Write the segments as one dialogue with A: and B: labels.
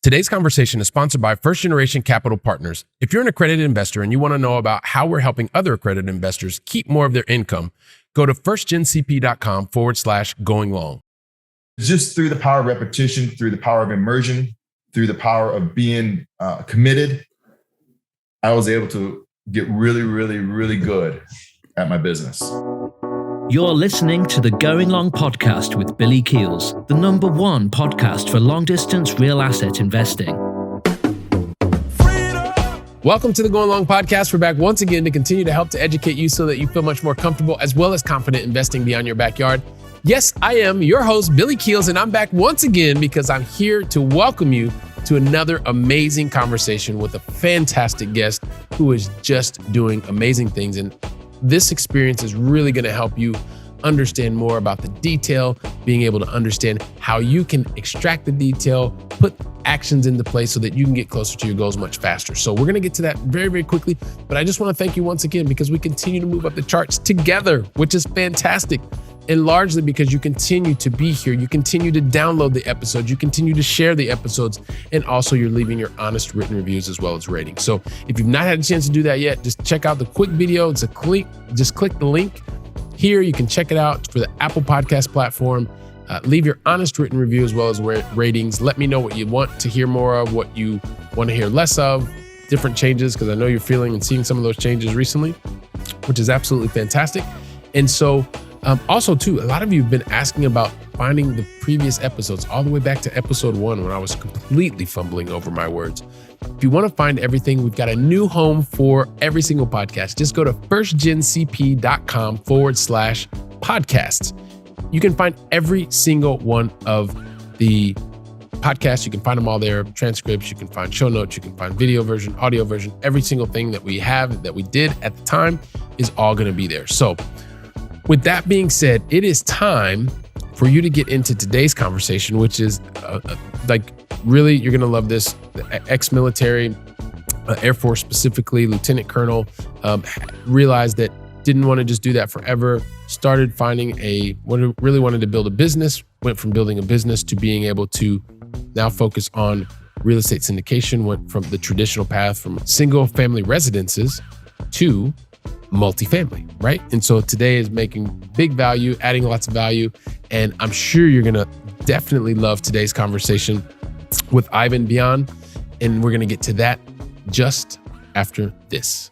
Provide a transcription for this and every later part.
A: Today's conversation is sponsored by First Generation Capital Partners. If you're an accredited investor and you want to know about how we're helping other accredited investors keep more of their income, go to firstgencp.com/going long.
B: Just through the power of repetition, through the power of immersion, through the power of being committed, I was able to get really, really, really good at my business.
C: You're listening to the Going Long podcast with Billy Keels, the #1 podcast for long-distance real asset investing.
A: Welcome to the Going Long podcast. We're back once again to continue to help to educate you so that you feel much more comfortable as well as confident investing beyond your backyard. Yes, I am your host, Billy Keels, and I'm back once again because I'm here to welcome you to another amazing conversation with a fantastic guest who is just doing amazing things. And this experience is really going to help you understand more about the detail, being able to understand how you can extract the detail, put actions into place so that you can get closer to your goals much faster. So we're going to get to that very, very quickly. But I just want to thank you once again because we continue to move up the charts together, which is fantastic. And largely because you continue to be here, you continue to download the episodes, you continue to share the episodes, and also you're leaving your honest written reviews as well as ratings. So if you've not had a chance to do that yet, just check out the quick video. It's a click, just click the link here. You can check it out for the Apple Podcast platform. Leave your honest written review as well as ratings. Let me know what you want to hear more of, what you want to hear less of, different changes, because I know you're feeling and seeing some of those changes recently, which is absolutely fantastic. And so also too, a lot of you have been asking about finding the previous episodes all the way back to episode 1 when I was completely fumbling over my words. If you want to find everything, we've got a new home for every single podcast. Just go to firstgencp.com/podcasts. You can find every single one of the podcasts. You can find them all there, transcripts, you can find show notes, you can find video version, audio version, every single thing that we have, that we did at the time is all going to be there. So with that being said, it is time for you to get into today's conversation, which is really, you're going to love this. The ex-military, Airforce specifically, Lieutenant Colonel, realized that didn't want to just do that forever, started finding really wanted to build a business, went from building a business to being able to now focus on real estate syndication, went from the traditional path from single family residences to MultiFamily, right? And so today is making big value, adding lots of value. And I'm sure you're going to definitely love today's conversation with Iven Vian. And we're going to get to that just after this.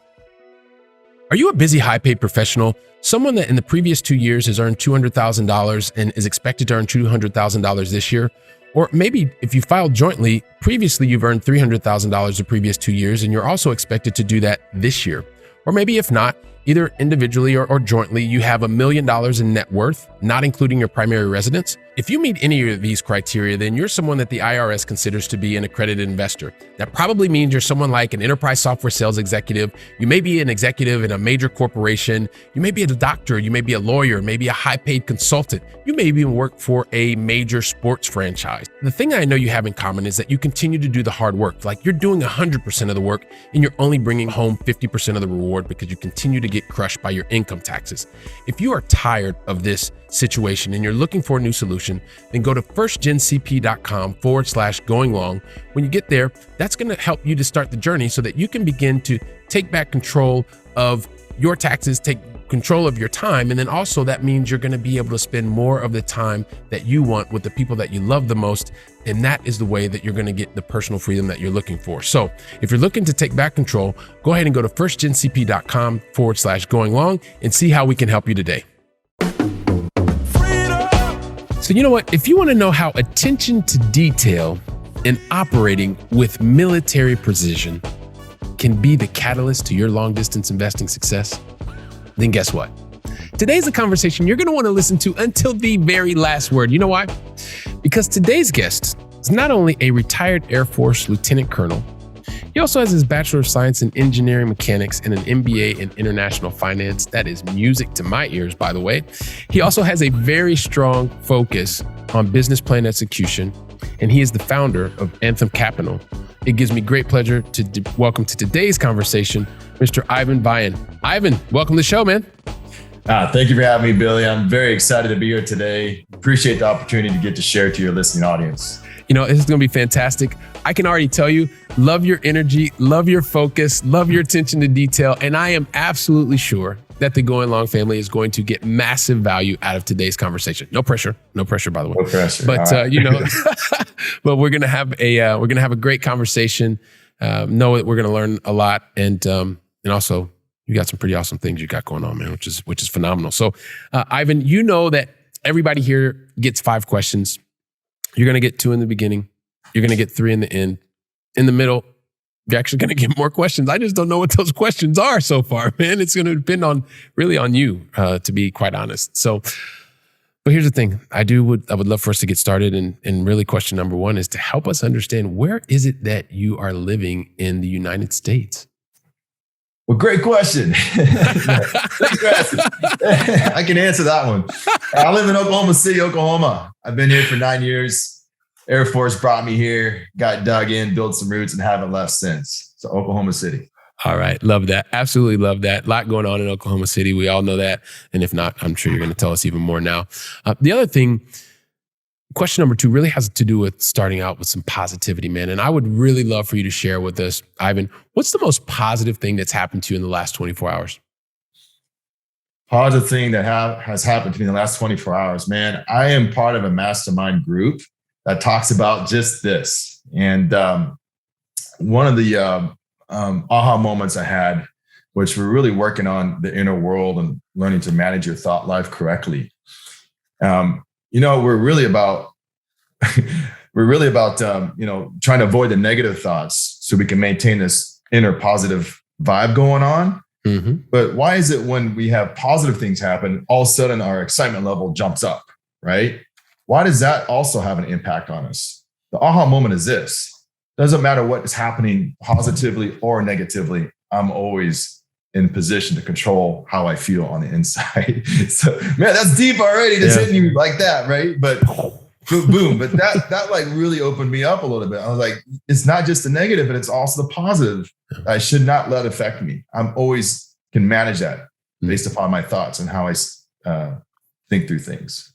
A: Are you a busy, high-paid professional? Someone that in the previous 2 years has earned $200,000 and is expected to earn $200,000 this year? Or maybe if you filed jointly, previously you've earned $300,000 the previous 2 years and you're also expected to do that this year. Or maybe if not, either individually or jointly, you have $1 million in net worth, not including your primary residence. If you meet any of these criteria, then you're someone that the IRS considers to be an accredited investor. That probably means you're someone like an enterprise software sales executive. You may be an executive in a major corporation. You may be a doctor. You may be a lawyer, maybe a high-paid consultant. You may even work for a major sports franchise. The thing I know you have in common is that you continue to do the hard work. Like you're doing 100% of the work and you're only bringing home 50% of the reward because you continue to get crushed by your income taxes. If you are tired of this situation and you're looking for a new solution, then go to firstgencp.com/going long. When you get there, that's going to help you to start the journey so that you can begin to take back control of your taxes, take control of your time. And then also that means you're going to be able to spend more of the time that you want with the people that you love the most. And that is the way that you're going to get the personal freedom that you're looking for. So if you're looking to take back control, go ahead and go to firstgencp.com/going long and see how we can help you today. So you know what? If you want to know how attention to detail and operating with military precision can be the catalyst to your long distance investing success, then guess what? Today's a conversation you're going to want to listen to until the very last word. You know why? Because today's guest is not only a retired Air Force Lieutenant Colonel, he also has his Bachelor of Science in Engineering Mechanics and an MBA in International Finance. That is music to my ears, by the way. He also has a very strong focus on business plan execution, and he is the founder of Anthem Capital. It gives me great pleasure to welcome to today's conversation, Mr. Iven Vian. Iven, welcome to the show, man.
B: Thank you for having me, Billy. I'm very excited to be here today. Appreciate the opportunity to get to share to your listening audience.
A: This is going to be fantastic. I can already tell you, love your energy, love your focus, love your attention to detail. And I am absolutely sure that the Going Long family is going to get massive value out of today's conversation. No pressure, by the way.
B: No pressure.
A: But but we're gonna have a great conversation. Know that we're gonna learn a lot, and also you got some pretty awesome things you got going on, man, which is phenomenal. So, Ivan, you know that everybody here gets 5 questions. You're gonna get 2 in the beginning. You're gonna get 3 in the end. In the middle, you're actually going to get more questions. I just don't know what those questions are so far, man. It's going to depend on you, to be quite honest. So, but here's the thing. I would love for us to get started. And really question number 1 is to help us understand, where is it that you are living in the United States?
B: Well, great question. Great question. I can answer that one. I live in Oklahoma City, Oklahoma. I've been here for 9 years. Airforce brought me here, got dug in, built some roots, and haven't left since. So Oklahoma City.
A: All right. Love that. Absolutely love that. A lot going on in Oklahoma City. We all know that. And if not, I'm sure you're going to tell us even more now. The other thing, question number 2 really has to do with starting out with some positivity, man. And I would really love for you to share with us, Ivan, what's the most positive thing that's happened to you in the last 24 hours?
B: Positive thing that has happened to me in the last 24 hours, man. I am part of a mastermind group that talks about just this. And one of the aha moments I had, which we're really working on the inner world and learning to manage your thought life correctly. We're really about trying to avoid the negative thoughts so we can maintain this inner positive vibe going on. Mm-hmm. But why is it when we have positive things happen, all of a sudden our excitement level jumps up, right? Why does that also have an impact on us? The aha moment is this. Doesn't matter what is happening positively or negatively, I'm always in position to control how I feel on the inside. So, man, that's deep already, just hitting you like that, right? But boom. But that like really opened me up a little bit. I was like, it's not just the negative, but it's also the positive. I should not let affect me. I'm always can manage that based upon my thoughts and how I think through things.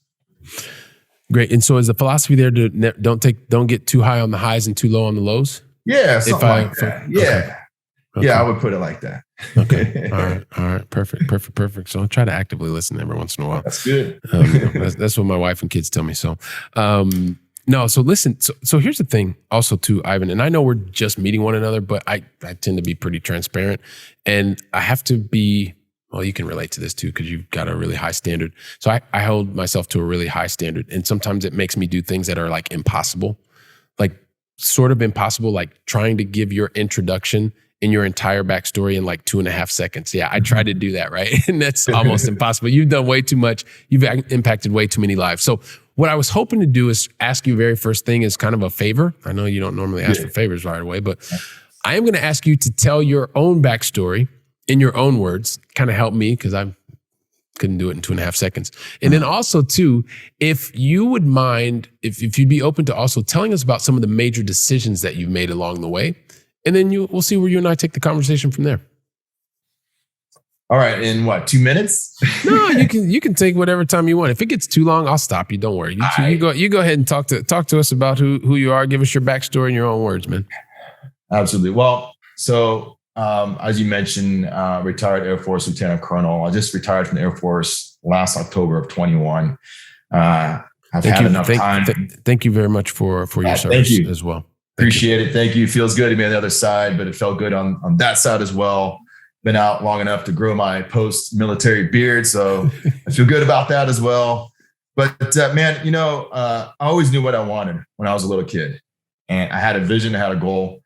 A: Great. And so is the philosophy there to don't get too high on the highs and too low on the lows?
B: Yeah, something like that. Yeah. Okay. Yeah, I would put it like that.
A: Okay. All right. Perfect. So I'll try to actively listen every once in a while.
B: That's good.
A: That's what my wife and kids tell me. So, so listen. So here's the thing also too, Ivan, and I know we're just meeting one another, but I tend to be pretty transparent, and I have to be, well, you can relate to this too, because you've got a really high standard. So I hold myself to a really high standard. And sometimes it makes me do things that are like impossible, like sort of impossible, like trying to give your introduction and your entire backstory in like 2.5 seconds. Yeah, I tried to do that, right? And that's almost impossible. You've done way too much. You've impacted way too many lives. So what I was hoping to do is ask you very first thing is kind of a favor. I know you don't normally ask for favors right away, but I am going to ask you to tell your own backstory in your own words. Kind of help me because I couldn't do it in 2.5 seconds. And then also too, if you would mind, if you'd be open to also telling us about some of the major decisions that you've made along the way. And then we'll see where you and I take the conversation from there.
B: All right. In what, 2 minutes?
A: No, you can take whatever time you want. If it gets too long, I'll stop you. Don't worry. You go ahead and talk to us about who you are. Give us your backstory in your own words, man.
B: Absolutely. Well, so as you mentioned, retired Air Force Lieutenant Colonel. I just retired from the Air Force last October of 21. I've had enough time.
A: Thank you very much for your service as well.
B: Appreciate it. Thank you. Feels good to be on the other side, but it felt good on that side as well. Been out long enough to grow my post-military beard, so I feel good about that as well. But man, I always knew what I wanted when I was a little kid, and I had a vision, I had a goal.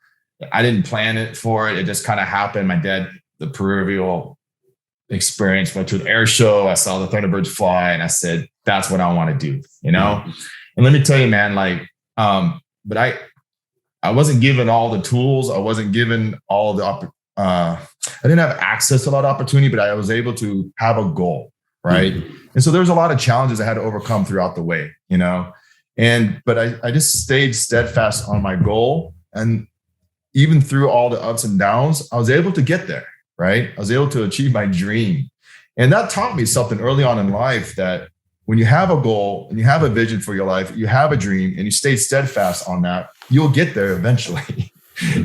B: I didn't plan it for it. It just kind of happened. My dad, the proverbial experience, went to an air show. I saw the Thunderbirds fly, and I said, "That's what I want to do." And let me tell you, man, but I wasn't given all the tools. I wasn't given all the I didn't have access to a lot of opportunity, but I was able to have a goal, right? Mm-hmm. And so there's a lot of challenges I had to overcome throughout the way, but I just stayed steadfast on my goal. And even through all the ups and downs, I was able to get there, right? I was able to achieve my dream. And that taught me something early on in life, that when you have a goal and you have a vision for your life, you have a dream and you stay steadfast on that, you'll get there eventually,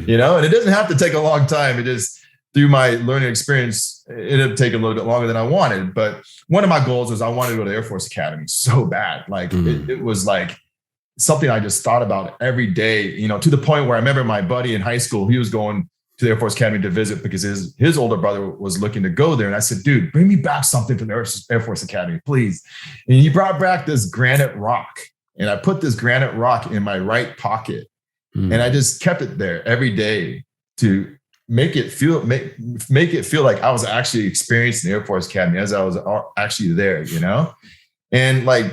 B: you know, and it doesn't have to take a long time. It just, through my learning experience, it ended up taking a little bit longer than I wanted. But one of my goals was I wanted to go to Airforce Academy so bad. Like it was like something I just thought about every day, you know, to the point where I remember my buddy in high school, he was going to the Air Force Academy to visit because his older brother was looking to go there. And I said, dude, bring me back something from the Air Force Academy, please. And he brought back this granite rock. And I put this granite rock in my right pocket. And I just kept it there every day to make it feel like I was actually experiencing the Air Force Academy as I was actually there, you know? And like,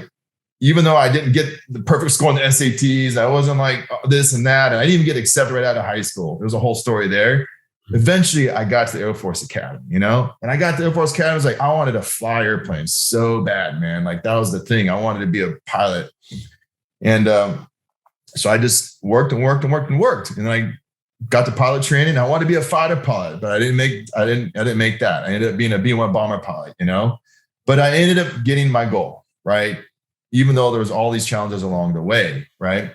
B: even though I didn't get the perfect score on the SATs, I wasn't like this and that. And I didn't even get accepted right out of high school. There was a whole story there. Eventually, I got to the Air Force Academy, you know? And I got to the Air Force Academy. I was like, I wanted to fly airplanes so bad, man. Like that was the thing. I wanted to be a pilot. And so I just worked. And I got the pilot training. I wanted to be a fighter pilot, but I didn't make that. I ended up being a B-1 bomber pilot, you know? But I ended up getting my goal, right? Even though there was all these challenges along the way, right?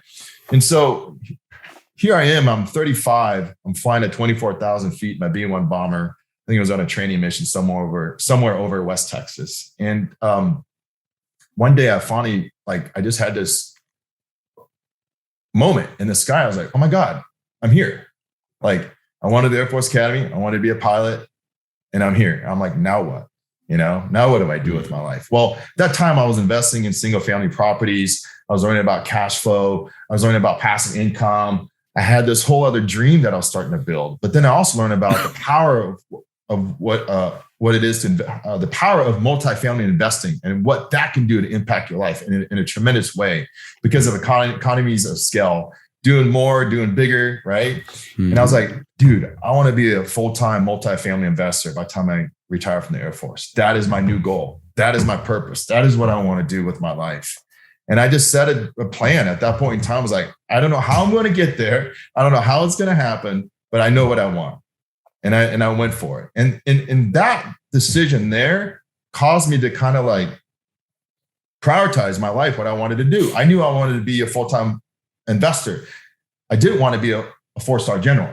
B: And so here I am, I'm 35, I'm flying at 24,000 feet, my B-1 bomber. I think it was on a training mission somewhere over West Texas. And one day I just had this moment in the sky. I was like, oh my God, I'm here. Like I wanted the Air Force Academy, I wanted to be a pilot, and I'm here. I'm like, now what? You know, now what do I do with my life? Well, that time I was investing in single family properties. I was learning about cash flow. I was learning about passive income. I had this whole other dream that I was starting to build. But then I also learned about the power of what it is to the power of multifamily investing and what that can do to impact your life in a tremendous way because of economies of scale, doing more, doing bigger, right? And I was like, dude, I want to be a full-time multifamily investor by the time I retire from the Air Force. That is my new goal. That is my purpose. That is what I want to do with my life. And I just set a plan at that point in time. I was like, I don't know how I'm going to get there. I don't know how it's going to happen, but I know what I want. And I went for it. And that decision there caused me to kind of like prioritize my life, what I wanted to do. I knew I wanted to be a full-time investor. I didn't want to be a 4-star general.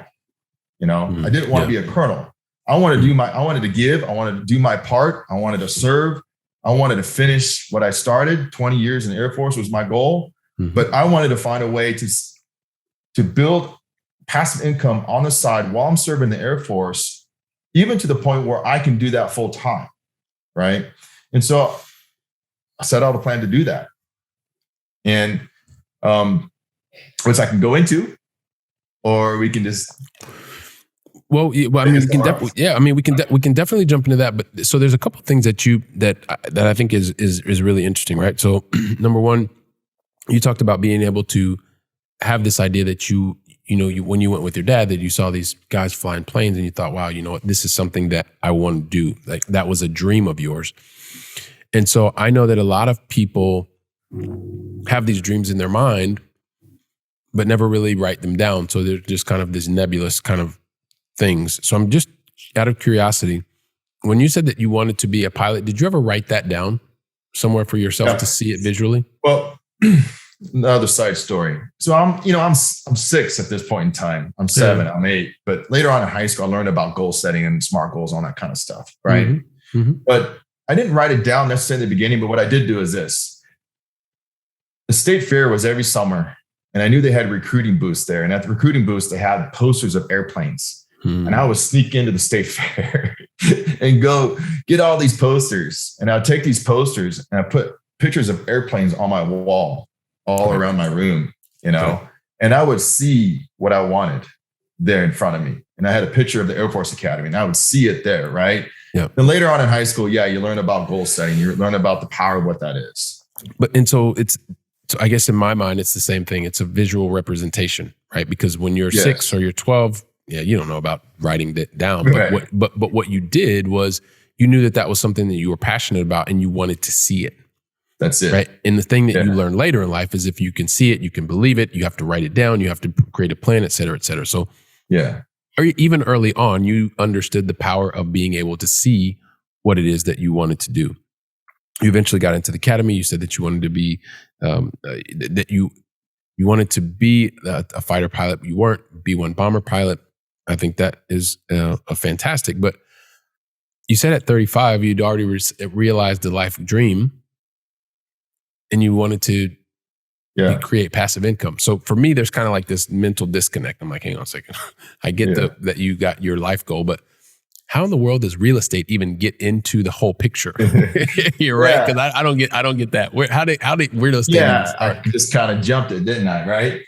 B: You know, I didn't want to be a colonel. I wanted to give, I wanted to do my part. I wanted to serve. I wanted to finish what I started. 20 years in the Air Force was my goal, but I wanted to find a way to build passive income on the side while I'm serving the Air Force, even to the point where I can do that full time. Right. And so I set out a plan to do that. And, which I can go into, or we can just.
A: Well, I mean, we can definitely jump into that. But so there's a couple of things that I think is really interesting, right? So number one, you talked about being able to have this idea that when you went with your dad, that you saw these guys flying planes and you thought, wow, you know what, this is something that I want to do. Like that was a dream of yours. And so I know that a lot of people have these dreams in their mind, but never really write them down. So they're just kind of this nebulous kind of things. So I'm just out of curiosity, when you said that you wanted to be a pilot, did you ever write that down somewhere for yourself to see it visually?
B: Well, another side story. So I'm 6 at this point in time. I'm 7, I'm 8. But later on in high school, I learned about goal setting and SMART goals, all that kind of stuff, right? But I didn't write it down necessarily in the beginning. But what I did do is this. The state fair was every summer, and I knew they had recruiting booths there. And at the recruiting booths, they had posters of airplanes. And I would sneak into the state fair and go get all these posters. And I'd take these posters and I put pictures of airplanes on my wall all around my room, you know, and I would see what I wanted there in front of me. And I had a picture of the Air Force Academy and I would see it there, right? Yeah. Then later on in high school, you learn about goal setting. You learn about the power of what that is. So I guess in my mind, it's the same thing. It's a visual representation, right? Because when you're 6 or you're 12, you don't know about writing that down. But what you did was you knew that was something that you were passionate about and you wanted to see it. That's it.
A: Right. And the thing that you learn later in life is if you can see it, you can believe it, you have to write it down, you have to create a plan, et cetera, et cetera. So even early on, you understood the power of being able to see what it is that you wanted to do. You eventually got into the academy. You said that you wanted to be, that you wanted to be a fighter pilot, but you weren't. B-1 bomber pilot. I think that is a fantastic. But you said at 35, you'd already realized the life dream, and you wanted to create passive income. So for me, there's kind of like this mental disconnect. I'm like, hang on a second. I get that you got your life goal, but how in the world does real estate even get into the whole picture? You're right, because I don't get that. How did real estate?
B: Yeah, I just kind of jumped it, didn't I? Right.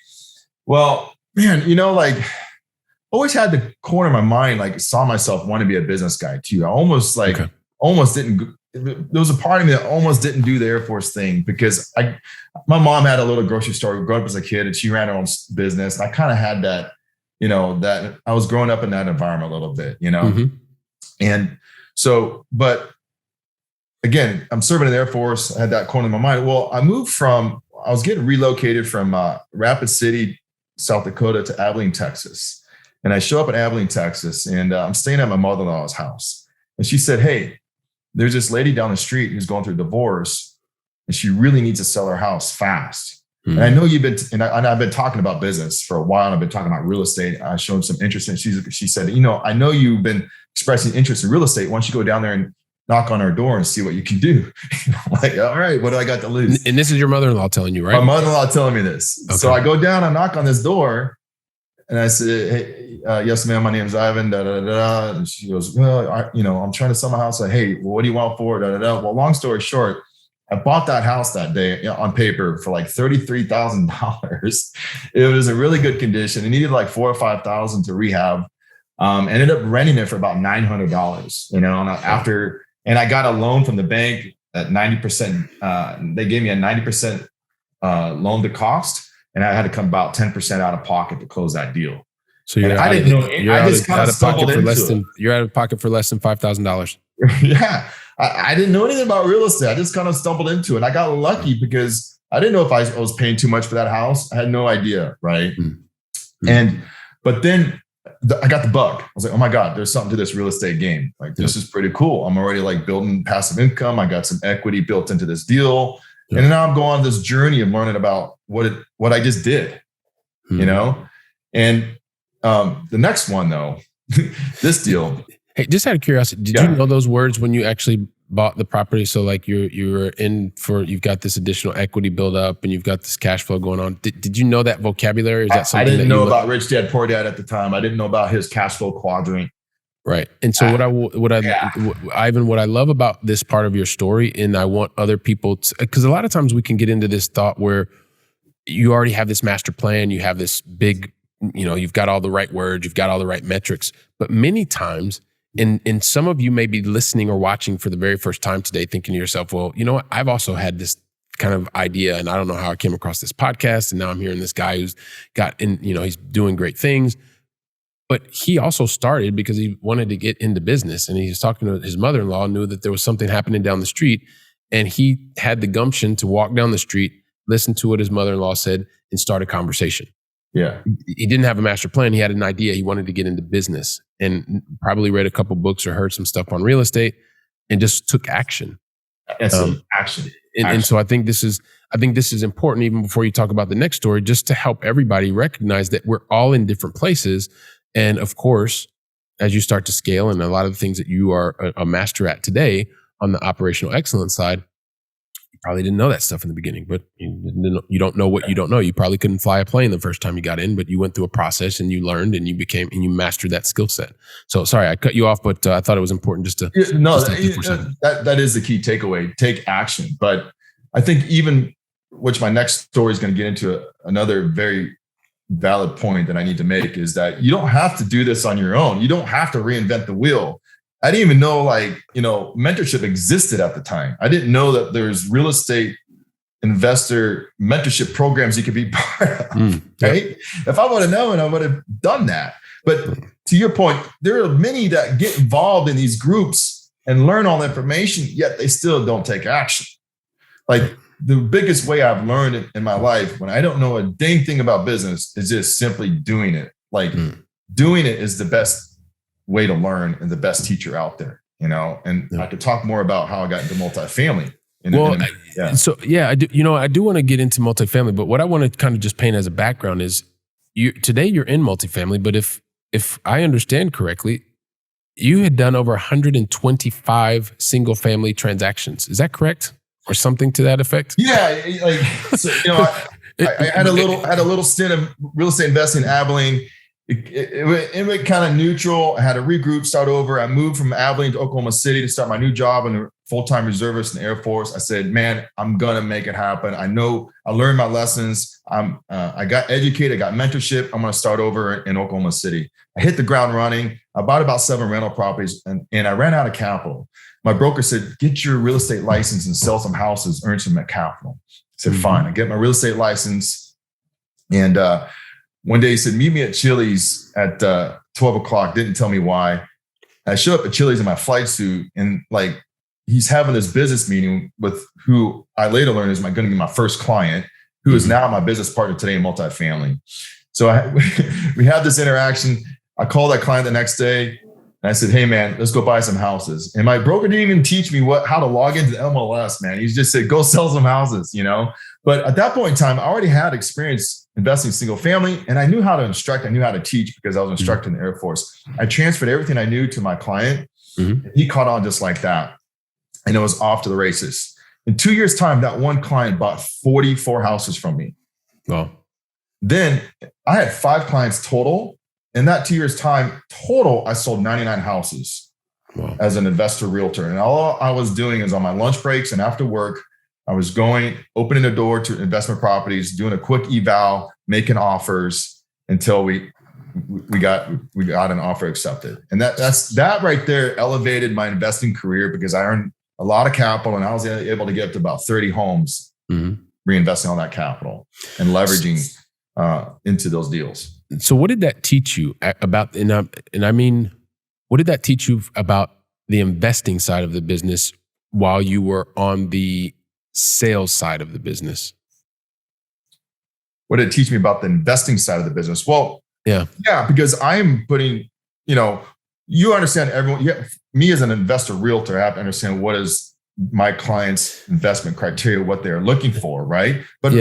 B: Well, man, like always had the corner of my mind, like saw myself wanting to be a business guy too. I almost didn't. There was a part of me that almost didn't do the Air Force thing because my mom had a little grocery store growing up as a kid, and she ran her own business. And I kind of had that, that I was growing up in that environment a little bit,
A: Mm-hmm.
B: And so, but again, I'm serving in the Air Force. I had that corner in my mind. Well, I was getting relocated from Rapid City, South Dakota to Abilene, Texas. And I show up in Abilene, Texas, and I'm staying at my mother-in-law's house. And she said, hey, there's this lady down the street who's going through a divorce, and she really needs to sell her house fast. Mm-hmm. And I know you've been, and I've been talking about business for a while, and I've been talking about real estate. I showed some interest in. She said, I know you've been expressing interest in real estate. Why don't you go down there and knock on our door and see what you can do? I'm like, all right, what do I got to lose?
A: And this is your mother-in-law telling you, right?
B: My mother-in-law telling me this. Okay. So I go down, I knock on this door, and I said, hey, yes, ma'am, my name's Iven, da, da, da, da. And she goes, well, I'm trying to sell my house. Like, hey, well, what do you want for it? Da, da, da. Well, long story short, I bought that house that day on paper for like $33,000. It was in really good condition. It needed like $4,000 or $5,000 to rehab. Ended up renting it for about $900, and I got a loan from the bank at 90%. They gave me a 90% loan to cost. And I had to come about 10% out of pocket to close that deal.
A: So you're out of pocket for less than $5,000.
B: Yeah. I didn't know anything about real estate. I just kind of stumbled into it. I got lucky because I didn't know if I was paying too much for that house. I had no idea. Right. Mm-hmm. But then I got the bug. I was like, oh my God, there's something to this real estate game. Like, this is pretty cool. I'm already like building passive income. I got some equity built into this deal. Yeah. And now I'm going on this journey of learning about what I just did, And the next one though, this deal.
A: Hey, just out of curiosity, did you know those words when you actually bought the property? So like you've got this additional equity build up and you've got this cash flow going on. Did you know that vocabulary? Is that something
B: I didn't know about Rich Dad Poor Dad at the time. I didn't know about his cash flow quadrant.
A: Right. And so Ivan, what I love about this part of your story, and I want other people to, because a lot of times we can get into this thought where you already have this master plan, you have this big, you've got all the right words, you've got all the right metrics, but many times, and some of you may be listening or watching for the very first time today thinking to yourself, well, you know what? I've also had this kind of idea and I don't know how I came across this podcast. And now I'm hearing this guy who's he's doing great things. But he also started because he wanted to get into business, and he was talking to his mother-in-law, knew that there was something happening down the street, and he had the gumption to walk down the street, listen to what his mother-in-law said, and start a conversation.
B: Yeah.
A: He didn't have a master plan. He had an idea. He wanted to get into business and probably read a couple books or heard some stuff on real estate and just took action.
B: Action.
A: And so I think this is important, even before you talk about the next story, just to help everybody recognize that we're all in different places. And of course, as you start to scale, and a lot of the things that you are a master at today on the operational excellence side, you probably didn't know that stuff in the beginning, but you don't know what you don't know. You probably couldn't fly a plane the first time you got in, but you went through a process and you learned and you mastered that skill set. So sorry, I cut you off, but I thought it was important just to.
B: That is the key takeaway. Take action. But I think which my next story is going to get into another very valid point that I need to make is that you don't have to do this on your own. You don't have to reinvent the wheel. I didn't even know mentorship existed at the time. I didn't know that there's real estate investor mentorship programs you could be part of. Right? If I would have known, I would have done that. But to your point, there are many that get involved in these groups and learn all the information, yet they still don't take action. Like, the biggest way I've learned in my life when I don't know a dang thing about business is just simply doing it. Like doing it is the best way to learn and the best teacher out there, and I could talk more about how I got into multifamily,
A: I do. I do want to get into multifamily, but what I want to kind of just paint as a background is today you're in multifamily, but if I understand correctly, you had done over 125 single family transactions. Is that correct? Or something to that effect?
B: Yeah. I had a little stint of real estate investing in Abilene. It went kind of neutral. I had to regroup, start over. I moved from Abilene to Oklahoma City to start my new job in a full-time reservist in the Airforce. I said, man, I'm going to make it happen. I know I learned my lessons. I got educated, I got mentorship. I'm going to start over in Oklahoma City. I hit the ground running. I bought about 7 rental properties and I ran out of capital. My broker said, get your real estate license and sell some houses, earn some capital. I said, fine. I get my real estate license. And one day he said, meet me at Chili's at 12 o'clock. Didn't tell me why. I show up at Chili's in my flight suit and like, he's having this business meeting with who I later learned is going to be my first client, who is now my business partner today in multifamily. So we had this interaction. I called that client the next day and I said, hey man, let's go buy some houses. And my broker didn't even teach me how to log into the MLS, man. He just said, go sell some houses, But at that point in time, I already had experience investing in single family and I knew how to instruct. I knew how to teach because I was instructing in the Air Force. I transferred everything I knew to my client. And he caught on just like that. And it was off to the races. In 2 years' time, that one client bought 44 houses from me.
A: Wow.
B: Then I had 5 clients total. In that 2 years' time, total, I sold 99 houses as an investor realtor. And all I was doing is on my lunch breaks and after work, I was going, opening the door to investment properties, doing a quick eval, making offers until we got an offer accepted. And that right there elevated my investing career because I earned a lot of capital and I was able to get up to about 30 homes, reinvesting all that capital and leveraging into those deals.
A: So what did that teach you about, what did that teach you about the investing side of the business while you were on the sales side of the business?
B: What did it teach me about the investing side of the business? Well,
A: yeah,
B: because I am putting, you understand me as an investor realtor, I have to understand what is my client's investment criteria, what they're looking for, right? But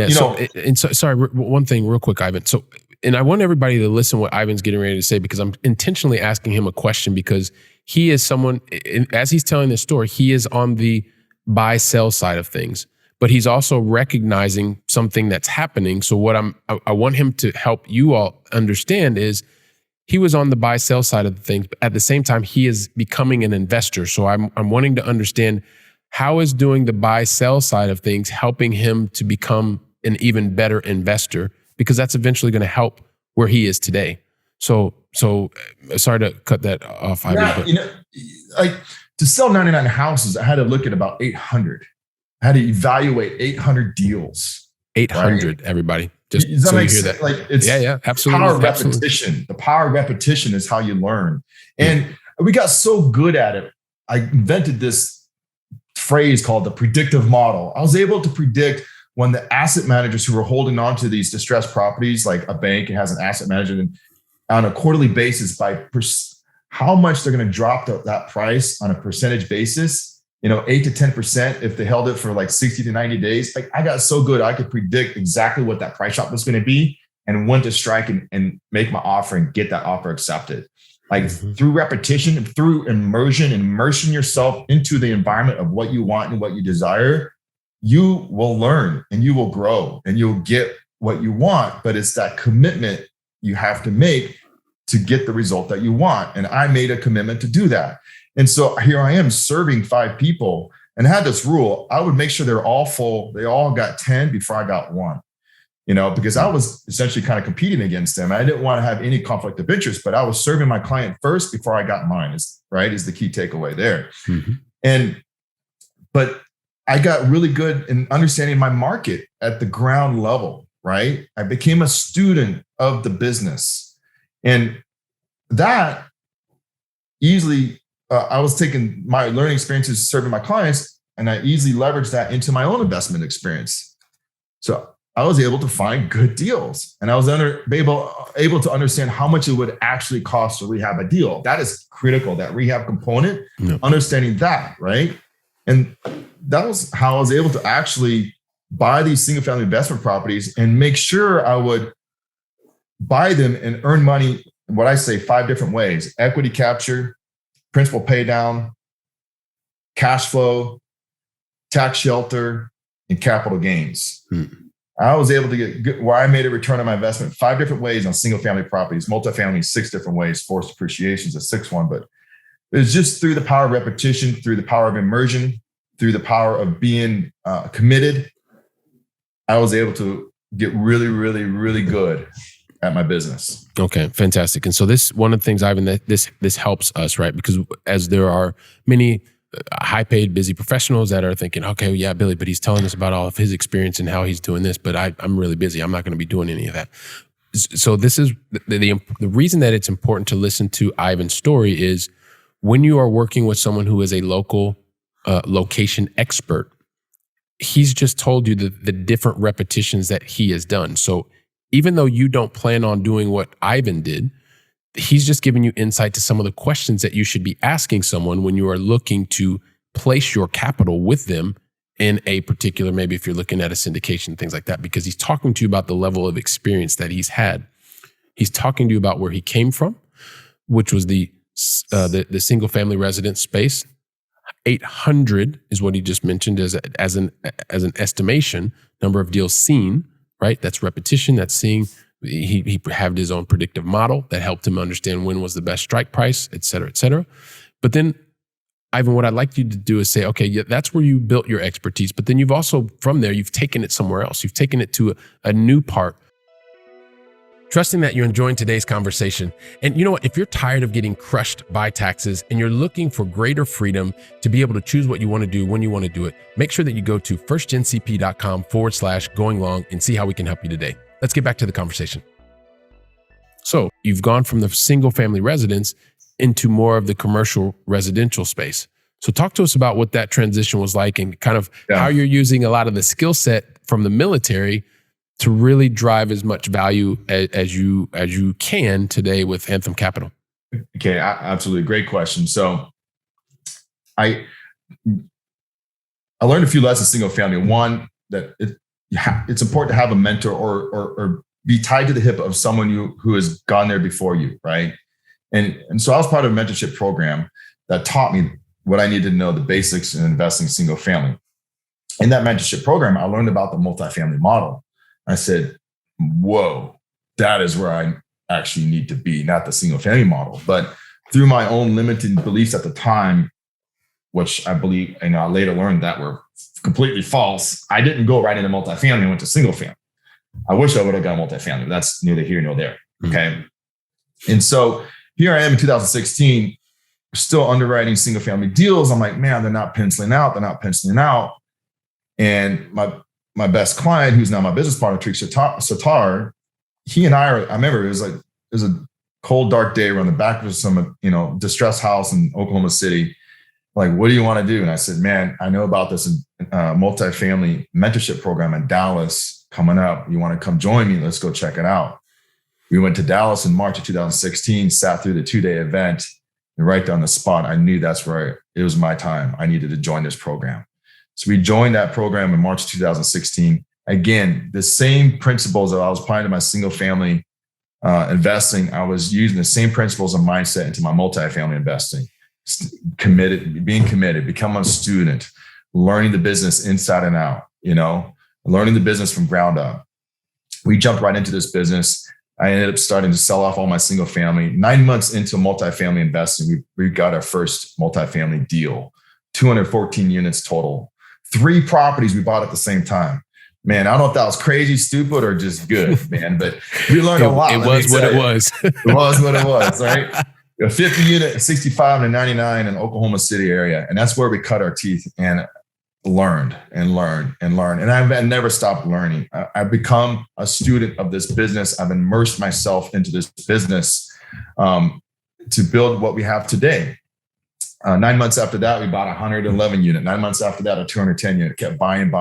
A: sorry, one thing real quick, Ivan. So, and I want everybody to listen what Ivan's getting ready to say because I'm intentionally asking him a question because he is someone, as he's telling this story, he is on the buy-sell side of things, but he's also recognizing something that's happening. So what I want him to help you all understand is he was on the buy-sell side of the things, but at the same time, he is becoming an investor. So I'm wanting to understand how is doing the buy-sell side of things helping him to become an even better investor, because that's eventually going to help where he is today. So sorry to cut that off, Ivan.
B: Like to sell 99 houses, I had to look at about 800. I had to evaluate 800 deals.
A: 800, right? Everybody. Just
B: does that
A: so
B: make
A: you hear
B: sense?
A: that.
B: Like it's
A: absolutely.
B: Power of repetition. The power of repetition is how you learn. And we got so good at it. I invented this phrase called the predictive model. I was able to predict when the asset managers who were holding on to these distressed properties, like a bank, it has an asset manager, and on a quarterly basis by how much they're going to drop that price on a percentage basis, 8 to 10% if they held it for like 60 to 90 days. Like I got so good, I could predict exactly what that price drop was going to be and when to strike and make my offer and get that offer accepted. Like through repetition, through immersion yourself into the environment of what you want and what you desire, you will learn and you will grow and you'll get what you want. But it's that commitment you have to make to get the result that you want. And I made a commitment to do that. And so here I am serving 5 people and I had this rule. I would make sure they're all full. They all got 10 before I got 1, because I was essentially kind of competing against them. I didn't want to have any conflict of interest, but I was serving my client first before I got mine is the key takeaway there. But I got really good in understanding my market at the ground level, right? I became a student of the business. And that easily, I was taking my learning experiences serving my clients, and I easily leveraged that into my own investment experience. So I was able to find good deals, and I was able to understand how much it would actually cost to rehab a deal. That is critical, that rehab component, understanding that, right? And that was how I was able to actually buy these single family investment properties and make sure I would buy them and earn money, what I say, 5 different ways: equity capture, principal pay down, cash flow, tax shelter, and capital gains. I was able to get where I made a return on my investment 5 different ways on single family properties, multifamily 6 different ways, forced depreciation is a 6th one. But it was just through the power of repetition, through the power of immersion, through the power of being committed. I was able to get really, really, really good at my business.
A: Okay, fantastic. And so this, one of the things, Ivan, that this helps us, right? Because as there are many high-paid, busy professionals that are thinking, okay, yeah, Billy, but he's telling us about all of his experience and how he's doing this, but I'm really busy. I'm not going to be doing any of that. So this is the reason that it's important to listen to Ivan's story is when you are working with someone who is a local location expert, he's just told you the different repetitions that he has done. So even though you don't plan on doing what Ivan did, he's just giving you insight to some of the questions that you should be asking someone when you are looking to place your capital with them in a particular, maybe if you're looking at a syndication, things like that, because he's talking to you about the level of experience that he's had. He's talking to you about where he came from, which was the single family residence space. 800 is what he just mentioned as an estimation, number of deals seen, right? That's repetition, that's seeing. He had his own predictive model that helped him understand when was the best strike price, et cetera, et cetera. But then, Ivan, what I'd like you to do is say, okay, yeah, that's where you built your expertise, but then you've also, from there, you've taken it somewhere else. You've taken it to a new part. Trusting that you're enjoying today's conversation. And you know what? If you're tired of getting crushed by taxes and you're looking for greater freedom to be able to choose what you want to do when you want to do it, make sure that you go to firstgencp.com/going long and see how we can help you today. Let's get back to the conversation. So you've gone from the single family residence into more of the commercial residential space. So talk to us about what that transition was like and kind of how you're using a lot of the skill set from the military to really drive as much value as you can today with Anthem Capital.
B: Okay, absolutely. Great question. So I learned a few lessons single family. One, that it's important to have a mentor or be tied to the hip of someone who has gone there before you, right? And so I was part of a mentorship program that taught me what I needed to know, the basics in investing in single family. In that mentorship program, I learned about the multifamily model. I said, whoa, that is where I actually need to be, not the single family model. But through my own limited beliefs at the time, which I believe, I later learned that were completely false, I didn't go right into multifamily, I went to single family. I wish I would have gone multifamily. That's neither here nor there. Okay. And so here I am in 2016, still underwriting single family deals. I'm like, man, they're not penciling out. And my best client, who's now my business partner, Tariq Satar, he and I remember it was a cold, dark day. We're on the back of some, distressed house in Oklahoma City. Like, what do you want to do? And I said, man, I know about this multifamily mentorship program in Dallas coming up. You want to come join me? Let's go check it out. We went to Dallas in March of 2016, sat through the 2-day event, and right on the spot, I knew that's where it was my time. I needed to join this program. So we joined that program in March 2016. Again, the same principles that I was applying to my single family investing, I was using the same principles and mindset into my multifamily investing. Being committed, become a student, learning the business inside and out, learning the business from ground up. We jumped right into this business. I ended up starting to sell off all my single family. 9 months into multifamily investing, we got our first multifamily deal, 214 units total. 3 properties we bought at the same time. Man, I don't know if that was crazy, stupid, or just good, man, but we learned a lot.
A: It was what it was.
B: It was what it was, right? A 50 unit, 65 and a 99 in Oklahoma City area. And that's where we cut our teeth and learned. And I've never stopped learning. I've become a student of this business. I've immersed myself into this business to build what we have today. 9 months after that, we bought a 111 unit. 9 months after that, a 210 unit. Kept buying.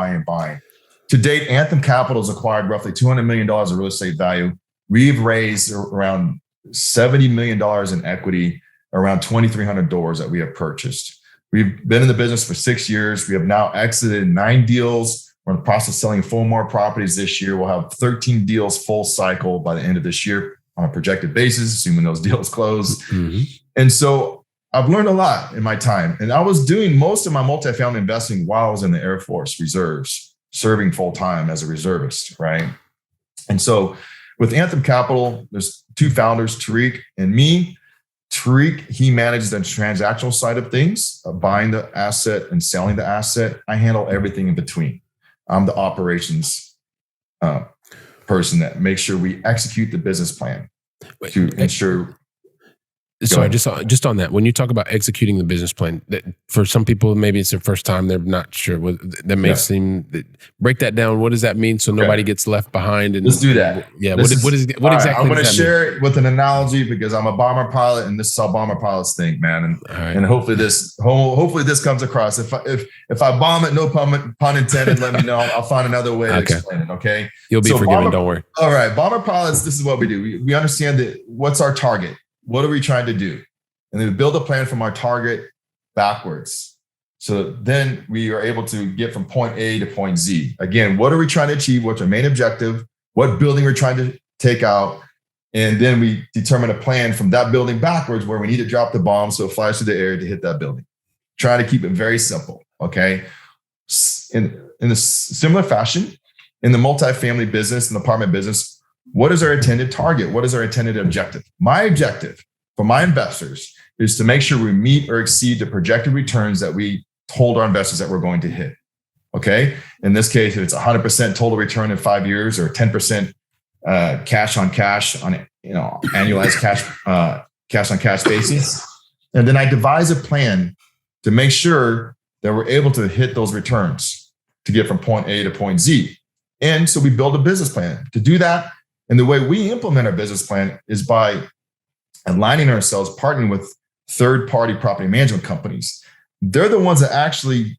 B: To date, Anthem Capital has acquired roughly $200 million of real estate value. We've raised around $70 million in equity, around 2,300 doors that we have purchased. We've been in the business for 6 years. We have now exited 9 deals. We're in the process of selling 4 more properties this year. We'll have 13 deals full cycle by the end of this year on a projected basis, assuming those deals close. Mm-hmm. And so I've learned a lot in my time. And I was doing most of my multifamily investing while I was in the Air Force Reserves, serving full time as a reservist, right? And so with Anthem Capital, there's 2 founders, Tariq and me. Tariq, he manages the transactional side of things, buying the asset and selling the asset. I handle everything in between. I'm the operations person that makes sure we execute the business plan to ensure.
A: Sorry, just on that. When you talk about executing the business plan, that for some people, maybe it's their first time, they're not sure. That may seem, break that down. What does that mean so nobody gets left behind? And
B: let's do that.
A: Yeah. What exactly?
B: I'm going to share it with an analogy because I'm a bomber pilot, and this is how bomber pilots think, man. And hopefully this comes across. If I bomb it, no pun intended, let me know. I'll find another way to explain it. Okay.
A: You'll be forgiven. Don't worry.
B: All right, bomber pilots. This is what we do. We understand that what's our target. What are we trying to do? And then we build a plan from our target backwards. So then we are able to get from point A to point Z. Again, what are we trying to achieve? What's our main objective? What building we're trying to take out? And then we determine a plan from that building backwards where we need to drop the bomb so it flies through the air to hit that building. Try to keep it very simple, okay? In a similar fashion, in the multifamily business and apartment business, what is our intended target? What is our intended objective? My objective for my investors is to make sure we meet or exceed the projected returns that we told our investors that we're going to hit. Okay. In this case, if it's 100% total return in 5 years or 10% cash on cash on annualized cash on cash basis, and then I devise a plan to make sure that we're able to hit those returns to get from point A to point Z. And so we build a business plan to do that. And the way we implement our business plan is by aligning ourselves, partnering with third-party property management companies. They're the ones that actually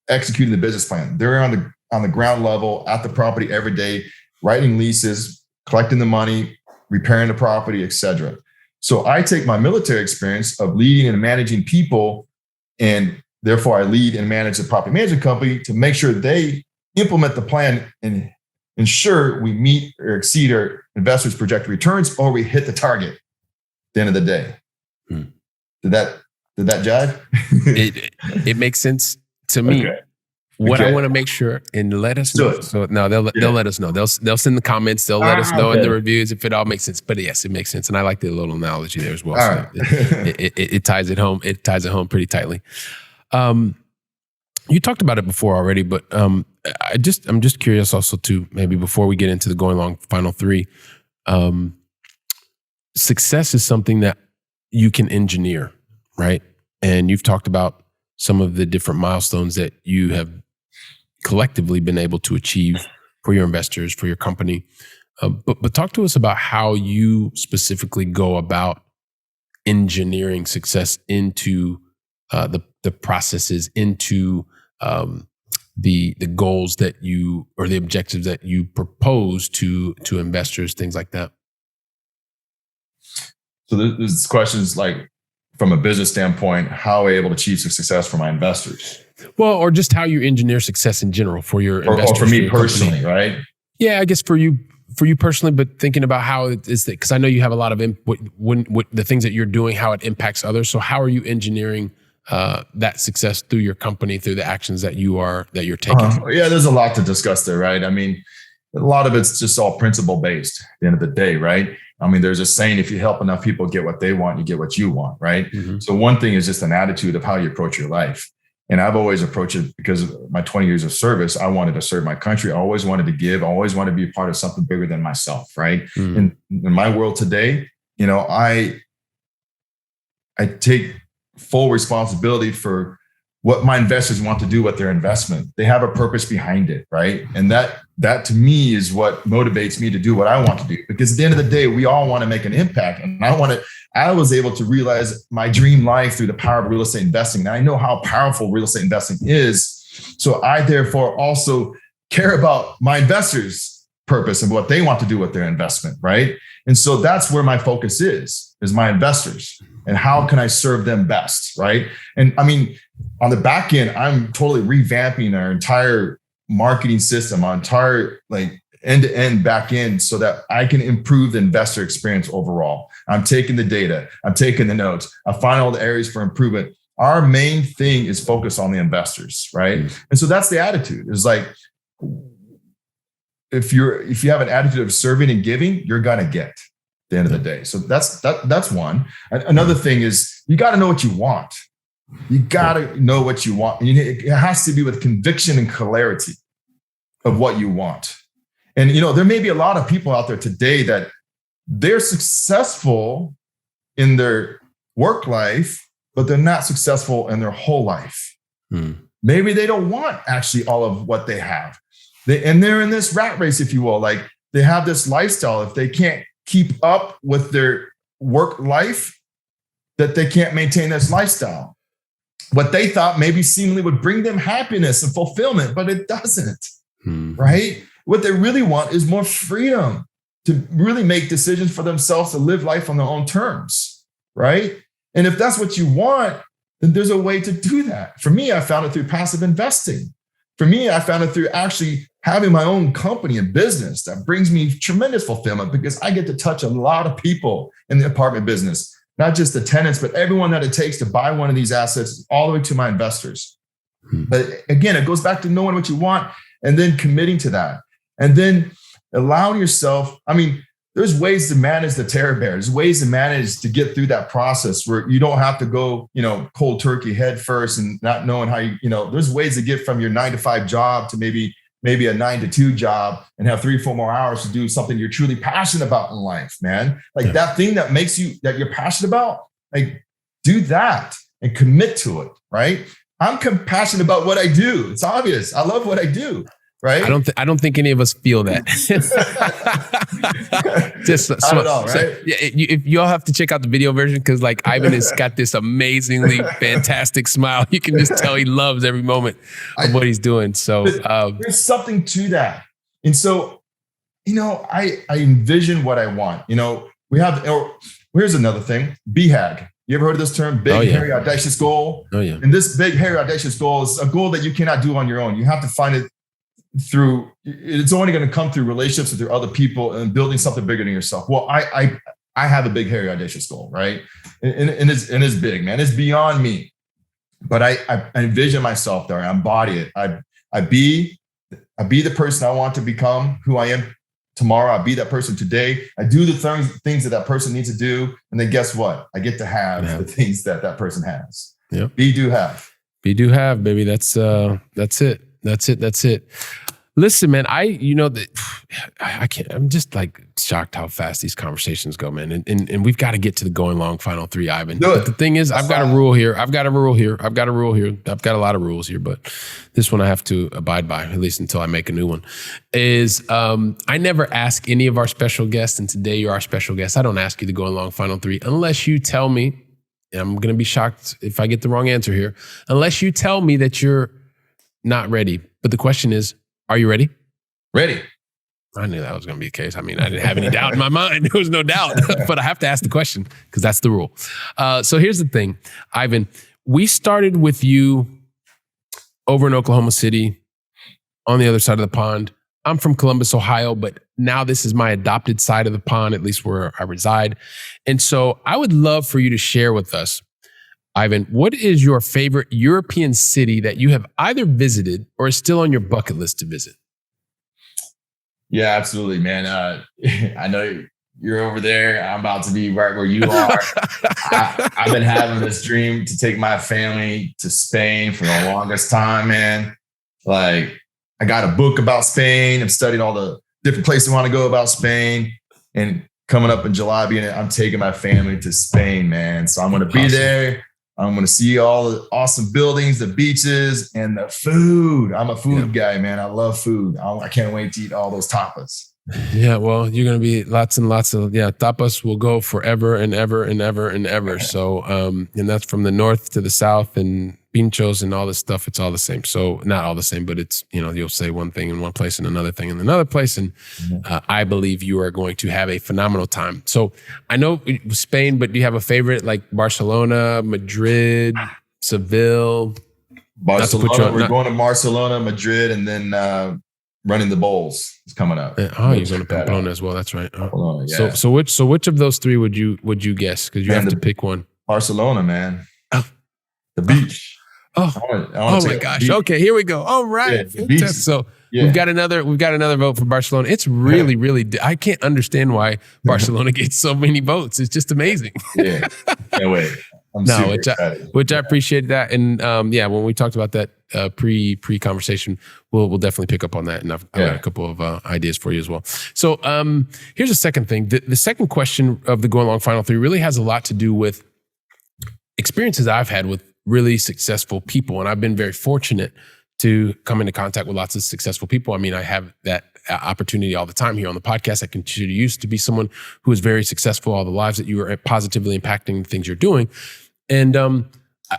B: executing the business plan. They're on the ground level at the property every day, writing leases, collecting the money, repairing the property, etc. So I take my military experience of leading and managing people, and therefore I lead and manage the property management company to make sure they implement the plan and ensure we meet or exceed our investors' projected returns, or we hit the target at the end of the day. Did that jive?
A: it makes sense to me. Okay. What I want to make sure and let us know. So no, they'll let us know. They'll send the comments. They'll let us know in the reviews if it all makes sense. But yes, it makes sense, and I like the little analogy there as well. So it ties it home. It ties it home pretty tightly. You talked about it before already, but I'm just curious also too, maybe before we get into the going long final 3, success is something that you can engineer, right? And you've talked about some of the different milestones that you have collectively been able to achieve for your investors, for your company. But talk to us about how you specifically go about engineering success into the processes, into the goals that you, or the objectives that you propose to investors, things like that.
B: So there's questions like, from a business standpoint, how are we able to achieve success for my investors?
A: Well, or just how you engineer success in general for your investors.
B: Or for me personally, right?
A: Yeah, I guess for you personally, but thinking about how it is, because I know you have a lot of when the things that you're doing, how it impacts others. So how are you engineering that success through your company, through the actions that you're taking?
B: Yeah, there's a lot to discuss there, right? I mean, a lot of it's just all principle based at the end of the day, right? I mean, there's a saying, if you help enough people get what they want, you get what you want, right? Mm-hmm. So one thing is just an attitude of how you approach your life. And I've always approached it because of my 20 years of service. I wanted to serve my country. I always wanted to give. I always wanted to be a part of something bigger than myself, right? Mm-hmm. And in my world today, I take full responsibility for what my investors want to do with their investment. They have a purpose behind it, right? And that to me is what motivates me to do what I want to do. Because at the end of the day, we all want to make an impact. And I was able to realize my dream life through the power of real estate investing. And I know how powerful real estate investing is. So I therefore also care about my investors' purpose and what they want to do with their investment, right? And so that's where my focus is my investors. And how can I serve them best, right? And I mean, On the back end, I'm totally revamping our entire marketing system, our entire like end-to-end back end so that I can improve the investor experience overall. I'm taking the data, I'm taking the notes, I find all the areas for improvement. Our main thing is focus on the investors, right? And so that's the attitude. It's like, if you have an attitude of serving and giving, you're gonna get at the end of the day. So that's one. Another thing is you got to know what you want. You got to know what you want. It has to be with conviction and clarity of what you want. And there may be a lot of people out there today that they're successful in their work life, but they're not successful in their whole life. Maybe they don't want actually all of what they have. They're in this rat race, if you will. Like they have this lifestyle. If they can't keep up with their work life, that they can't maintain this lifestyle. What they thought maybe seemingly would bring them happiness and fulfillment, but it doesn't, right? What they really want is more freedom to really make decisions for themselves, to live life on their own terms, right? And if that's what you want, then there's a way to do that. For me, I found it through passive investing. For me, I found it through actually having my own company and business that brings me tremendous fulfillment because I get to touch a lot of people in the apartment business, not just the tenants, but everyone that it takes to buy one of these assets all the way to my investors. But again, it goes back to knowing what you want and then committing to that. And then allowing yourself, there's ways to manage the terror bear. There's ways to manage to get through that process where you don't have to go, cold turkey head first and not knowing how there's ways to get from your 9-to-5 job to maybe a 9-to-2 job and have 3-4 more hours to do something you're truly passionate about in life, man. Like that thing that that you're passionate about, like do that and commit to it, right? I'm passionate about what I do. It's obvious. I love what I do. Right?
A: I don't think any of us feel that. Just
B: not at all, right?
A: If y'all have to check out the video version because like Iven has got this amazingly fantastic smile. You can just tell he loves every moment of what he's doing. So
B: there's something to that. And so, I envision what I want. Here's another thing, BHAG. You ever heard of this term? Big, hairy, audacious goal.
A: Oh yeah.
B: And this big, hairy, audacious goal is a goal that you cannot do on your own. You have to find it it's only going to come through relationships with your other people and building something bigger than yourself. Well, I have a big, hairy, audacious goal, right? And it's big, man. It's beyond me. But I envision myself there. I embody it. I be the person I want to become, who I am tomorrow. I'll be that person today. I do the things that person needs to do. And then guess what? I get to have the things that person has.
A: Yep.
B: Be, do, have.
A: Be, do, have, baby. That's it. That's it. Listen, man, I can't, I'm just like shocked how fast these conversations go, man. And we've got to get to the going long final 3, Iven. But the thing is, I've got a rule here. I've got a lot of rules here, but this one I have to abide by, at least until I make a new one, is I never ask any of our special guests, and today you're our special guest. I don't ask you to go long final 3 unless you tell me, and I'm going to be shocked if I get the wrong answer here, unless you tell me that you're not ready. But the question is, are you ready?
B: Ready.
A: I knew that was going to be the case. I didn't have any doubt in my mind. There was no doubt, but I have to ask the question because that's the rule. So here's the thing, Iven, we started with you over in Oklahoma City on the other side of the pond. I'm from Columbus, Ohio, but now this is my adopted side of the pond, at least where I reside. And so I would love for you to share with us, Iven, what is your favorite European city that you have either visited or is still on your bucket list to visit?
D: Yeah, absolutely, man. I know you're over there. I'm about to be right where you are. I've been having this dream to take my family to Spain for the longest time, man. Like, I got a book about Spain. I'm studying all the different places I want to go about Spain. And coming up in July, I'm taking my family to Spain, man. So I'm going to be there. I'm going to see all the awesome buildings, the beaches, and the food. I'm a food guy, man. I love food. I can't wait to eat all those tapas.
A: Yeah, well, you're going to be lots and lots of, tapas will go forever and ever and ever and ever. So, and that's from the north to the south, and pinchos and all this stuff, it's all the same. So not all the same, but it's, you'll say one thing in one place and another thing in another place. And I believe you are going to have a phenomenal time. So I know Spain, but do you have a favorite like Barcelona, Madrid, Seville?
B: Barcelona. We're going to Barcelona, Madrid, and then running the bowls is coming up.
A: You're going to Pamplona as well. That's right.
B: Pamplona, yeah.
A: So which of those three would you guess? Because you have to pick one.
B: Barcelona, man. The beach.
A: Oh my gosh. Okay, here we go. All right. Yeah, so we've got another vote for Barcelona. It's really, really, I can't understand why Barcelona gets so many votes. It's just amazing.
B: Yeah. Can't wait.
A: Which I appreciate that. And when we talked about that pre-conversation, we'll definitely pick up on that. And I've got a couple of ideas for you as well. So here's the second thing. The second question of the Going Long Final Three really has a lot to do with experiences I've had with really successful people. And I've been very fortunate to come into contact with lots of successful people. I mean, I have that opportunity all the time here on the podcast. I continue to use to be someone who is very successful, all the lives that you are positively impacting, the things you're doing. And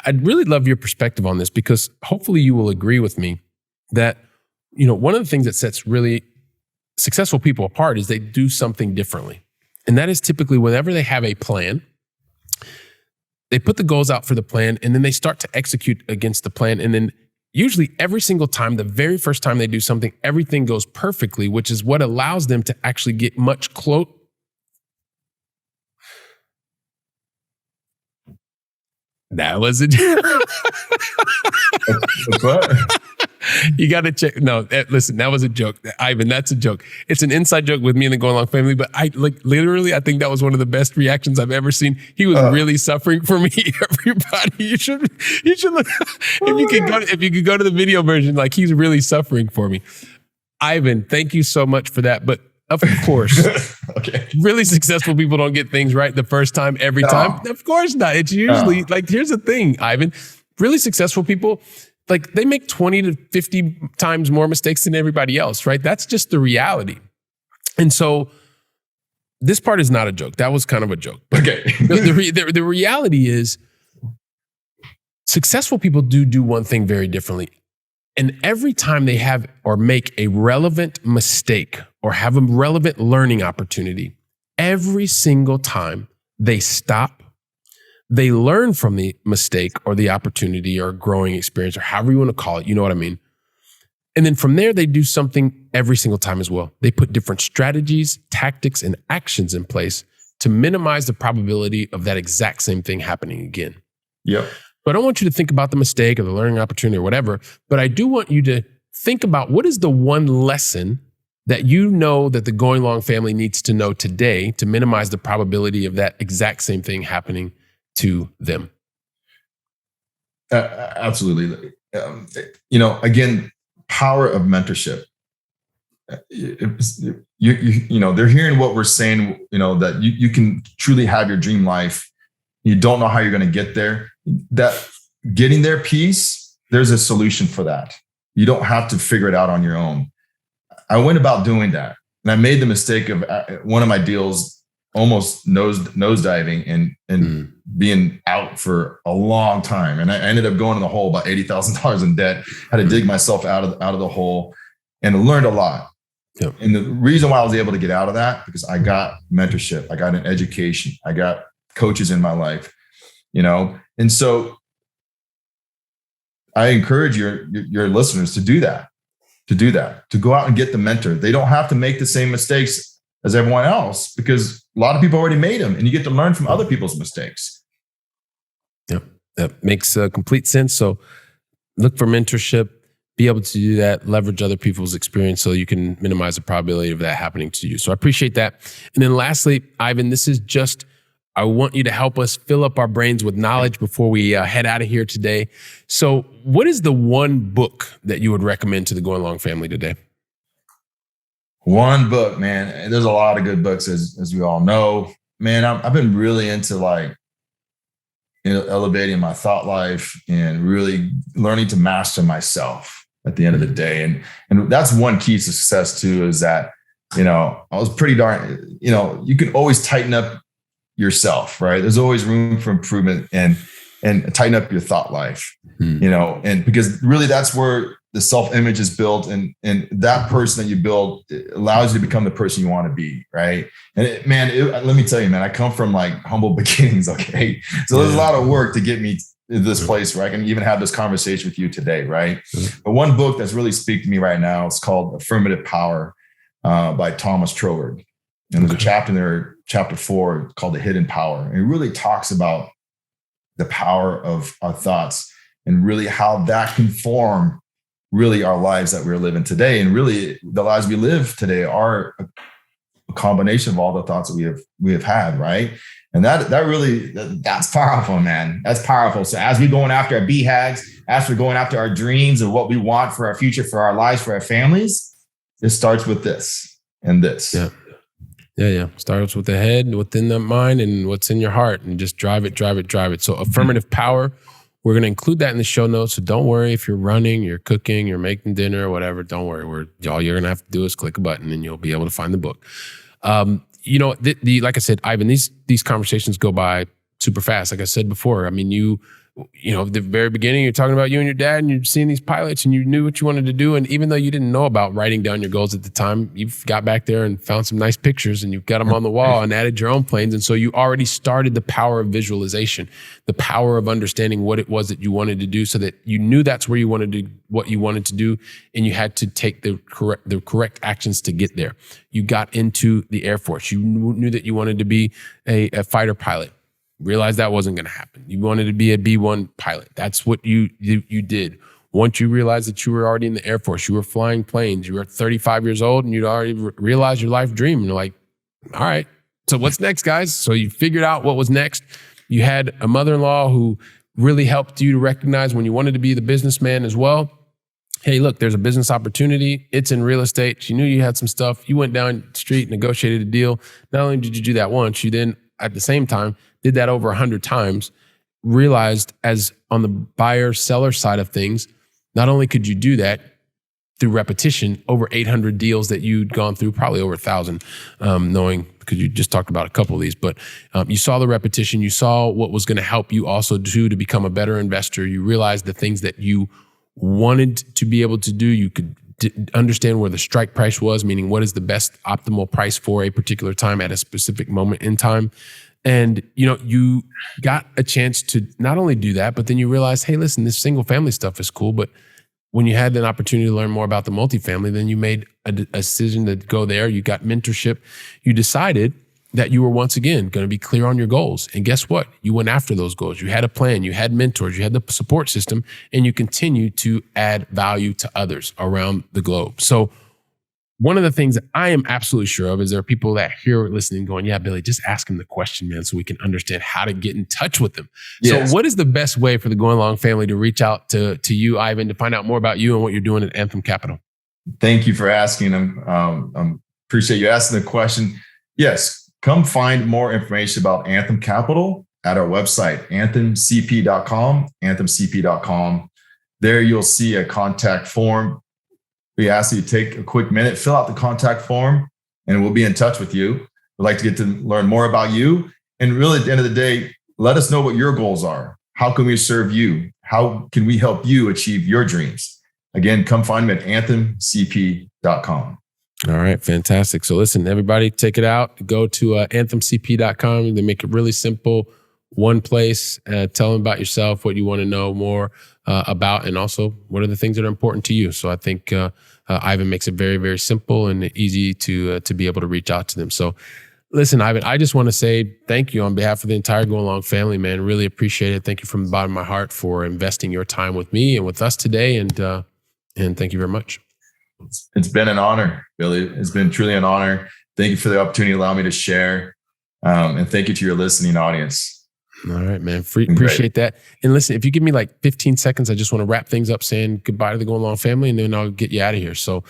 A: I'd really love your perspective on this, because hopefully you will agree with me that, one of the things that sets really successful people apart is they do something differently. And that is typically whenever they have a plan, they put the goals out for the plan, and then they start to execute against the plan. And then usually every single time, the very first time they do something, everything goes perfectly, which is what allows them to actually get much close. That was it.
B: What?
A: You got to check. No, listen, that was a joke. Ivan, that's a joke. It's an inside joke with me and the Going Long family, but I think that was one of the best reactions I've ever seen. He was really suffering for me. Everybody, you should look. If you could go to the video version, he's really suffering for me. Ivan, thank you so much for that. But of course,
B: okay.
A: Really successful people don't get things right the first time, every time. Of course not. It's usually here's the thing, Ivan, really successful people, they make 20 to 50 times more mistakes than everybody else, right? That's just the reality. And so this part is not a joke. That was kind of a joke.
B: Okay.
A: The reality is successful people do one thing very differently. And every time they have or make a relevant mistake or have a relevant learning opportunity, every single time they stop, they learn from the mistake or the opportunity or growing experience or however you want to call it, you know what I mean? And then from there, they do something every single time as well. They put different strategies, tactics, and actions in place to minimize the probability of that exact same thing happening again.
B: Yep.
A: So I don't want you to think about the mistake or the learning opportunity or whatever, but I do want you to think about what is the one lesson that that the Going Long family needs to know today to minimize the probability of that exact same thing happening to them.
B: Absolutely. Again, power of mentorship. They're hearing what we're saying, that you can truly have your dream life. You don't know how you're going to get there. That getting there piece, there's a solution for that. You don't have to figure it out on your own. I went about doing that, and I made the mistake of one of my deals almost nosediving and being out for a long time. And I ended up going in the hole about $80,000 in debt. Had to dig myself out of the hole, and learned a lot.
A: Yep.
B: And the reason why I was able to get out of that, because I got mentorship, I got an education, I got coaches in my life, And so I encourage your listeners to do that, to go out and get the mentor. They don't have to make the same mistakes as everyone else, because a lot of people already made them, and you get to learn from other people's mistakes.
A: Yep. That makes complete sense. So look for mentorship, be able to do that, leverage other people's experience so you can minimize the probability of that happening to you. So I appreciate that. And then lastly, Ivan, I want you to help us fill up our brains with knowledge before we head out of here today. So what is the one book that you would recommend to the Going Long family today?
B: One book, man. And there's a lot of good books, as we all know. Man, I've been really into elevating my thought life and really learning to master myself at the end of the day. And that's one key to success too, is that, I was pretty darn, you can always tighten up yourself, right? There's always room for improvement and tighten up your thought life, and because really that's where the self-image is built, and that person that you build allows you to become the person you want to be, right? And let me tell you, man, I come from humble beginnings, okay? So there's a lot of work to get me this place where I can even have this conversation with you today, right? But one book that's really speaking to me right now, it's called Affirmative Power by Thomas Troward. And there's a chapter in there, chapter 4, called The Hidden Power. And it really talks about the power of our thoughts and really how that can form really our lives that we're living today. And really the lives we live today are a combination of all the thoughts that we have had, right? And that's powerful, man. That's powerful. So as we're going after our BHAGs, as we're going after our dreams of what we want for our future, for our lives, for our families, it starts with this and this.
A: Yeah. Starts with the head, within the mind, and what's in your heart, and just drive it. So affirmative power, we're going to include that in the show notes. So don't worry if you're running, you're cooking, you're making dinner or whatever. Don't worry. All you're going to have to do is click a button and you'll be able to find the book. Like I said, Ivan, these conversations go by super fast. Like I said before, I mean, you the very beginning, you're talking about you and your dad, and you're seeing these pilots, and you knew what you wanted to do. And even though you didn't know about writing down your goals at the time, you got back there and found some nice pictures, and you got them on the wall and added your own planes. And so you already started the power of visualization, the power of understanding what it was that you wanted to do, so that you knew that's where you wanted to, what you wanted to do, and you had to take the correct actions to get there. You got into the Air Force. You knew that you wanted to be a fighter pilot. Realized that wasn't going to happen. You wanted to be a B-1 pilot. That's what you did. Once you realized that you were already in the Air Force, you were flying planes, you were 35 years old, and you'd already realized your life dream. And you're like, all right, so what's next, guys? So you figured out what was next. You had a mother-in-law who really helped you to recognize when you wanted to be the businessman as well. Hey, look, there's a business opportunity. It's in real estate. She knew you had some stuff. You went down the street, negotiated a deal. Not only did you do that once, you then, at the same time, did that over 100 times, realized as on the buyer-seller side of things, not only could you do that through repetition, over 800 deals that you'd gone through, probably over 1,000, knowing, because you just talked about a couple of these, but you saw the repetition, you saw what was going to help you also do to become a better investor. You realized the things that you wanted to be able to do. You could understand where the strike price was, meaning what is the best optimal price for a particular time at a specific moment in time. And, you got a chance to not only do that, but then you realized, hey, listen, this single family stuff is cool. But when you had an opportunity to learn more about the multifamily, then you made a decision to go there. You got mentorship. You decided that you were once again going to be clear on your goals. And guess what? You went after those goals. You had a plan, you had mentors, you had the support system, and you continue to add value to others around the globe. So one of the things that I am absolutely sure of is there are people that hear listening going, yeah, Billy, just ask him the question, man, so we can understand how to get in touch with them. Yes. So what is the best way for the Going Long family to reach out to you, Ivan, to find out more about you and what you're doing at Anthem Capital?
B: Thank you for asking him. Appreciate you asking the question. Yes, come find more information about Anthem Capital at our website, anthemcp.com, anthemcp.com. There you'll see a contact form. We ask you to take a quick minute, fill out the contact form, and we'll be in touch with you. We'd like to get to learn more about you. And really, at the end of the day, let us know what your goals are. How can we serve you? How can we help you achieve your dreams? Again, come find me at anthemcp.com.
A: All right, fantastic. So listen, everybody, take it out. Go to anthemcp.com. They make it really simple. One place, tell them about yourself, what you want to know more about, and also what are the things that are important to you. So I think Ivan makes it very, very simple and easy to be able to reach out to them. So listen, Ivan, I just want to say thank you on behalf of the entire Going Long family, man. Really appreciate it. Thank you from the bottom of my heart for investing your time with me and with us today. And thank you very much.
B: It's been an honor, Billy. It's been truly an honor. Thank you for the opportunity to allow me to share. And thank you to your listening audience.
A: All right, man. Appreciate that. And listen, if you give me like 15 seconds, I just want to wrap things up saying goodbye to the Going Long family, and then I'll get you out of here. So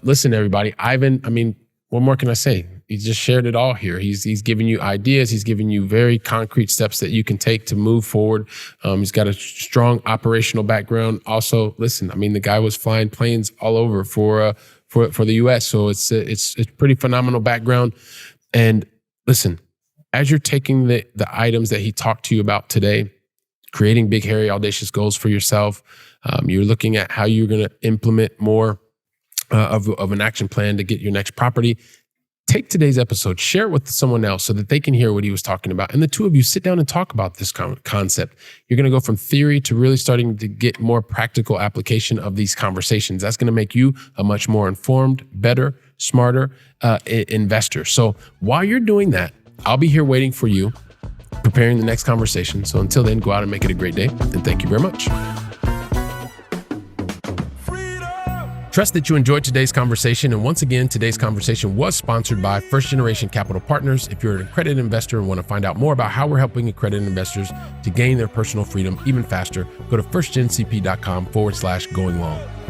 A: listen, everybody, Ivan, I mean, what more can I say? He just shared it all here. He's giving you ideas. He's giving you very concrete steps that you can take to move forward. He's got a strong operational background. Also, listen, I mean, the guy was flying planes all over for the U.S. So it's pretty phenomenal background. And listen, as you're taking the items that he talked to you about today, creating big, hairy, audacious goals for yourself, you're looking at how you're going to implement more of an action plan to get your next property. take today's episode, share it with someone else so that they can hear what he was talking about. And the two of you sit down and talk about this concept. You're going to go from theory to really starting to get more practical application of these conversations. That's going to make you a much more informed, better, smarter investor. So while you're doing that, I'll be here waiting for you, preparing the next conversation. So until then, go out and make it a great day. And thank you very much. Trust that you enjoyed today's conversation. And once again, today's conversation was sponsored by First Generation Capital Partners. If you're an accredited investor and want to find out more about how we're helping accredited investors to gain their personal freedom even faster, go to firstgencp.com/going long.